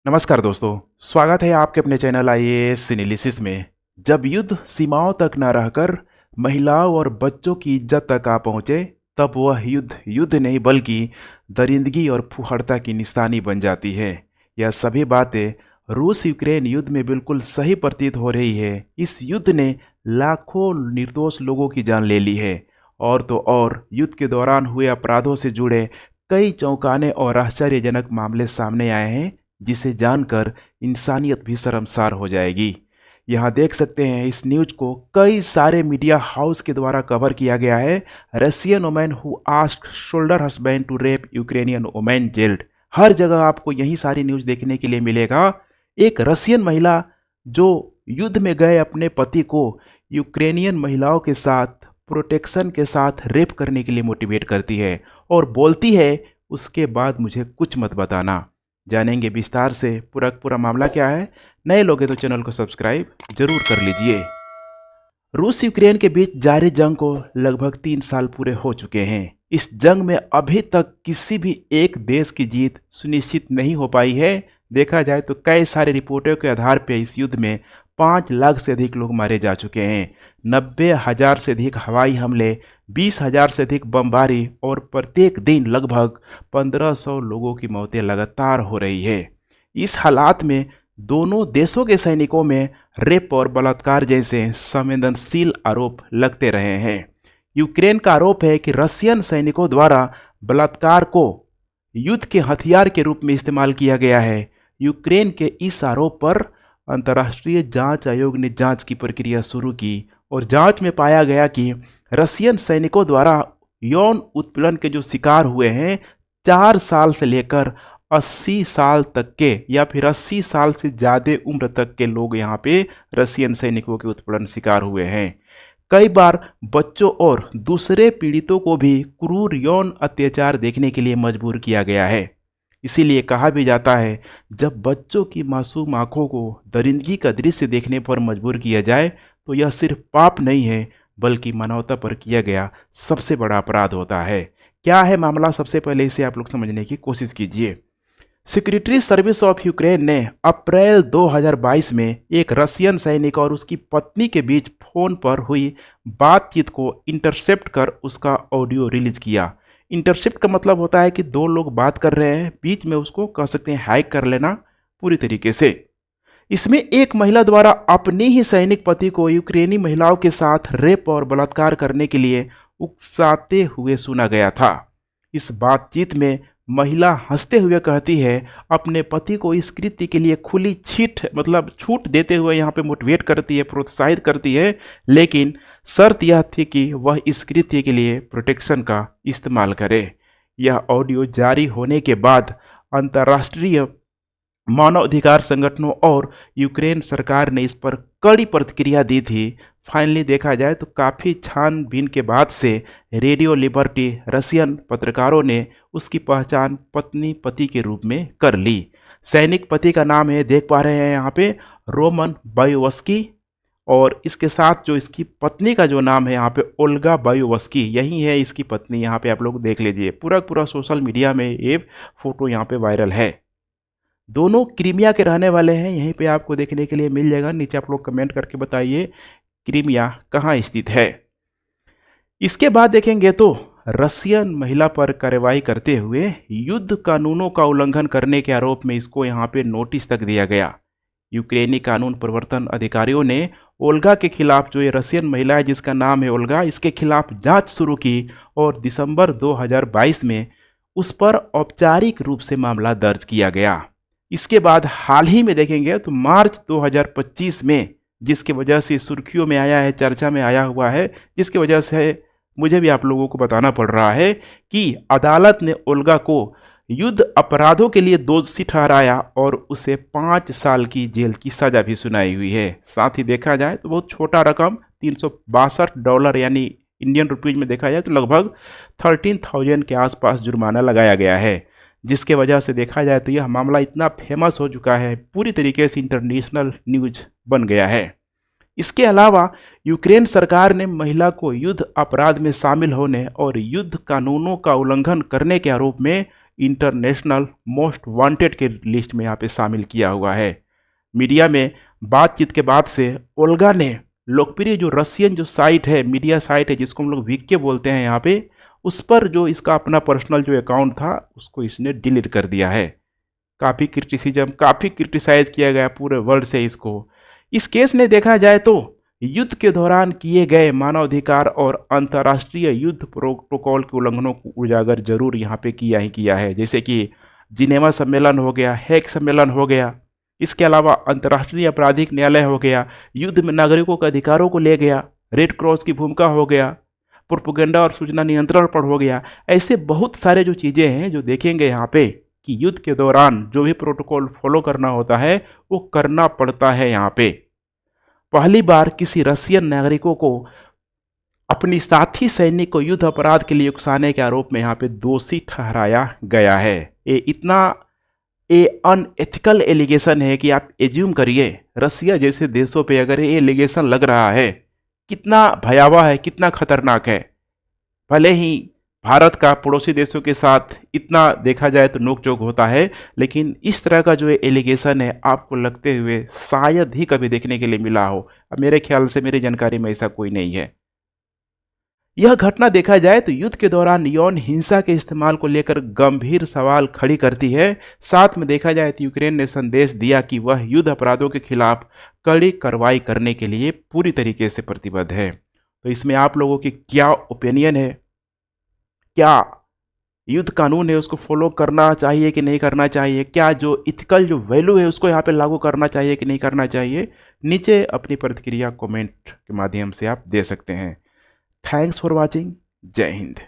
नमस्कार दोस्तों, स्वागत है आपके अपने चैनल आईएएस एनालिसिस में। जब युद्ध सीमाओं तक न रहकर महिलाओं और बच्चों की इज्जत तक आ पहुंचे, तब वह युद्ध युद्ध नहीं बल्कि दरिंदगी और फूहड़ता की निशानी बन जाती है। यह सभी बातें रूस यूक्रेन युद्ध में बिल्कुल सही प्रतीत हो रही है। इस युद्ध ने लाखों निर्दोष लोगों की जान ले ली है। और तो और युद्ध के दौरान हुए अपराधों से जुड़े कई चौंकाने और आश्चर्यजनक मामले सामने आए हैं, जिसे जानकर इंसानियत भी शर्मसार हो जाएगी। यहाँ देख सकते हैं, इस न्यूज को कई सारे मीडिया हाउस के द्वारा कवर किया गया है। Russian women who asked soldier husband to rape Ukrainian women jailed. हर जगह आपको यही सारी न्यूज देखने के लिए मिलेगा। एक रशियन महिला जो युद्ध में गए अपने पति को यूक्रेनियन महिलाओं के साथ प्रोटेक्शन के साथ रेप करने के लिए मोटिवेट करती है और बोलती है, उसके बाद मुझे कुछ मत बताना। जानेंगे विस्तार से पूरा मामला क्या है। नए लोग हैं तो चैनल को सब्सक्राइब जरूर कर लीजिए। रूस यूक्रेन के बीच जारी जंग को लगभग 3 साल पूरे हो चुके हैं। इस जंग में अभी तक किसी भी एक देश की जीत सुनिश्चित नहीं हो पाई है। देखा जाए तो कई सारे रिपोर्टों के आधार पर इस युद्ध में 5 लाख से अधिक लोग मारे जा चुके हैं। 90,000 से अधिक हवाई हमले, 20,000 से अधिक बमबारी और प्रत्येक दिन लगभग 1500 लोगों की मौतें लगातार हो रही है। इस हालात में दोनों देशों के सैनिकों में रेप और बलात्कार जैसे संवेदनशील आरोप लगते रहे हैं। यूक्रेन का आरोप है कि रशियन सैनिकों द्वारा बलात्कार को युद्ध के हथियार के रूप में इस्तेमाल किया गया है। यूक्रेन के इस आरोप पर अंतर्राष्ट्रीय जांच आयोग ने जांच की प्रक्रिया शुरू की और जांच में पाया गया कि रशियन सैनिकों द्वारा यौन उत्पीड़न के जो शिकार हुए हैं, 4 साल से लेकर 80 साल तक के या फिर 80 साल से ज़्यादा उम्र तक के लोग यहाँ पे रशियन सैनिकों के उत्पीड़न शिकार हुए हैं। कई बार बच्चों और दूसरे पीड़ितों को भी क्रूर यौन अत्याचार देखने के लिए मजबूर किया गया है। इसीलिए कहा भी जाता है, जब बच्चों की मासूम आंखों को दरिंदगी का दृश्य देखने पर मजबूर किया जाए तो यह सिर्फ पाप नहीं है, बल्कि मानवता पर किया गया सबसे बड़ा अपराध होता है। क्या है मामला, सबसे पहले इसे आप लोग समझने की कोशिश कीजिए। सिक्योरिटी सर्विस ऑफ यूक्रेन ने अप्रैल 2022 में एक रशियन सैनिक और उसकी पत्नी के बीच फोन पर हुई बातचीत को इंटरसेप्ट कर उसका ऑडियो रिलीज किया। इंटरसेप्ट का मतलब होता है कि दो लोग बात कर रहे हैं, बीच में उसको कह सकते हैं हैक कर लेना पूरी तरीके से। इसमें एक महिला द्वारा अपने ही सैनिक पति को यूक्रेनी महिलाओं के साथ रेप और बलात्कार करने के लिए उकसाते हुए सुना गया था। इस बातचीत में महिला हंसते हुए कहती है, अपने पति को इस कृत्य के लिए खुली छूट देते हुए यहाँ पे मोटिवेट करती है, प्रोत्साहित करती है, लेकिन शर्त यह थी कि वह इस कृत्य के लिए प्रोटेक्शन का इस्तेमाल करे। यह ऑडियो जारी होने के बाद अंतर्राष्ट्रीय मानवाधिकार संगठनों और यूक्रेन सरकार ने इस पर कड़ी प्रतिक्रिया दी थी। फाइनली देखा जाए तो काफ़ी छानबीन के बाद से रेडियो लिबर्टी रशियन पत्रकारों ने उसकी पहचान पत्नी पति के रूप में कर ली। सैनिक पति का नाम है, देख पा रहे हैं यहाँ पे, रोमन बायोवस्की, और इसके साथ जो इसकी पत्नी का जो नाम है यहाँ पे ओल्गा बायोवस्की, यही है इसकी पत्नी। यहाँ पे आप लोग देख लीजिए, पूरा सोशल मीडिया में ये फोटो यहाँ पे वायरल है। दोनों क्रीमिया के रहने वाले हैं, यहीं पे आपको देखने के लिए मिल जाएगा। नीचे आप लोग कमेंट करके बताइए क्रीमिया कहाँ स्थित है। इसके बाद देखेंगे तो रशियन महिला पर कार्रवाई करते हुए युद्ध कानूनों का उल्लंघन करने के आरोप में इसको यहाँ पे नोटिस तक दिया गया। यूक्रेनी कानून प्रवर्तन अधिकारियों ने ओल्गा के खिलाफ, जो ये रशियन महिला है जिसका नाम है ओल्गा, इसके खिलाफ जांच शुरू की और दिसंबर 2022 में उस पर औपचारिक रूप से मामला दर्ज किया गया। इसके बाद हाल ही में देखेंगे तो मार्च 2025 में, जिसकी वजह से सुर्खियों में आया है, चर्चा में आया हुआ है, जिसकी वजह से मुझे भी आप लोगों को बताना पड़ रहा है कि अदालत ने ओल्गा को युद्ध अपराधों के लिए दोषी ठहराया और उसे 5 साल की जेल की सजा भी सुनाई हुई है। साथ ही देखा जाए तो बहुत छोटा रकम $362 यानी इंडियन रुपीज में देखा जाए तो लगभग 13,000 के आसपास जुर्माना लगाया गया है, जिसके वजह से देखा जाए तो यह मामला इतना फेमस हो चुका है, पूरी तरीके से इंटरनेशनल न्यूज बन गया है। इसके अलावा यूक्रेन सरकार ने महिला को युद्ध अपराध में शामिल होने और युद्ध कानूनों का उल्लंघन करने के आरोप में इंटरनेशनल मोस्ट वांटेड के लिस्ट में यहाँ पे शामिल किया हुआ है। मीडिया में बातचीत के बाद से ओल्गा ने लोकप्रिय जो रशियन जो साइट है, मीडिया साइट है जिसको हम लोग वीके बोलते हैं यहाँ पे, उस पर जो इसका अपना पर्सनल जो अकाउंट था उसको इसने डिलीट कर दिया है। काफ़ी क्रिटिसिज्म, काफ़ी क्रिटिसाइज किया गया पूरे वर्ल्ड से इसको। इस केस ने देखा जाए तो युद्ध के दौरान किए गए मानवाधिकार और अंतर्राष्ट्रीय युद्ध प्रोटोकॉल के उल्लंघनों को उजागर जरूर यहाँ पे किया ही किया है, जैसे कि जिनेवा सम्मेलन हो गया, हेग सम्मेलन हो गया, इसके अलावा अंतर्राष्ट्रीय आपराधिक न्यायालय हो गया, युद्ध में नागरिकों के अधिकारों को ले गया, रेड क्रॉस की भूमिका हो गया, प्रोपेगेंडा और सूचना नियंत्रण पर हो गया। ऐसे बहुत सारे जो चीज़ें हैं जो देखेंगे यहाँ पे कि युद्ध के दौरान जो भी प्रोटोकॉल फॉलो करना होता है वो करना पड़ता है। यहाँ पे पहली बार किसी रशियन नागरिकों को अपनी साथी सैनिक को युद्ध अपराध के लिए उकसाने के आरोप में यहाँ पे दोषी ठहराया गया है। ये इतना अनएथिकल एलिगेशन है कि आप एज्यूम करिए रसिया जैसे देशों पे अगर ये एलिगेशन लग रहा है, कितना भयावह है, कितना खतरनाक है। भले ही भारत का पड़ोसी देशों के साथ इतना देखा जाए तो नोकझोंक होता है, लेकिन इस तरह का जो एलिगेशन है आपको लगते हुए शायद ही कभी देखने के लिए मिला हो। अब मेरे ख्याल से, मेरी जानकारी में ऐसा कोई नहीं है। यह घटना देखा जाए तो युद्ध के दौरान यौन हिंसा के इस्तेमाल को लेकर गंभीर सवाल खड़ी करती है। साथ में देखा जाए तो यूक्रेन ने संदेश दिया कि वह युद्ध अपराधों के खिलाफ कड़ी कार्रवाई करने के लिए पूरी तरीके से प्रतिबद्ध है। तो इसमें आप लोगों की क्या ओपिनियन है? क्या युद्ध कानून है उसको फॉलो करना चाहिए कि नहीं करना चाहिए? क्या जो इथिकल जो वैल्यू है उसको यहाँ पे लागू करना चाहिए कि नहीं करना चाहिए? नीचे अपनी प्रतिक्रिया कमेंट के माध्यम से आप दे सकते हैं। Thanks for watching. जय हिंद।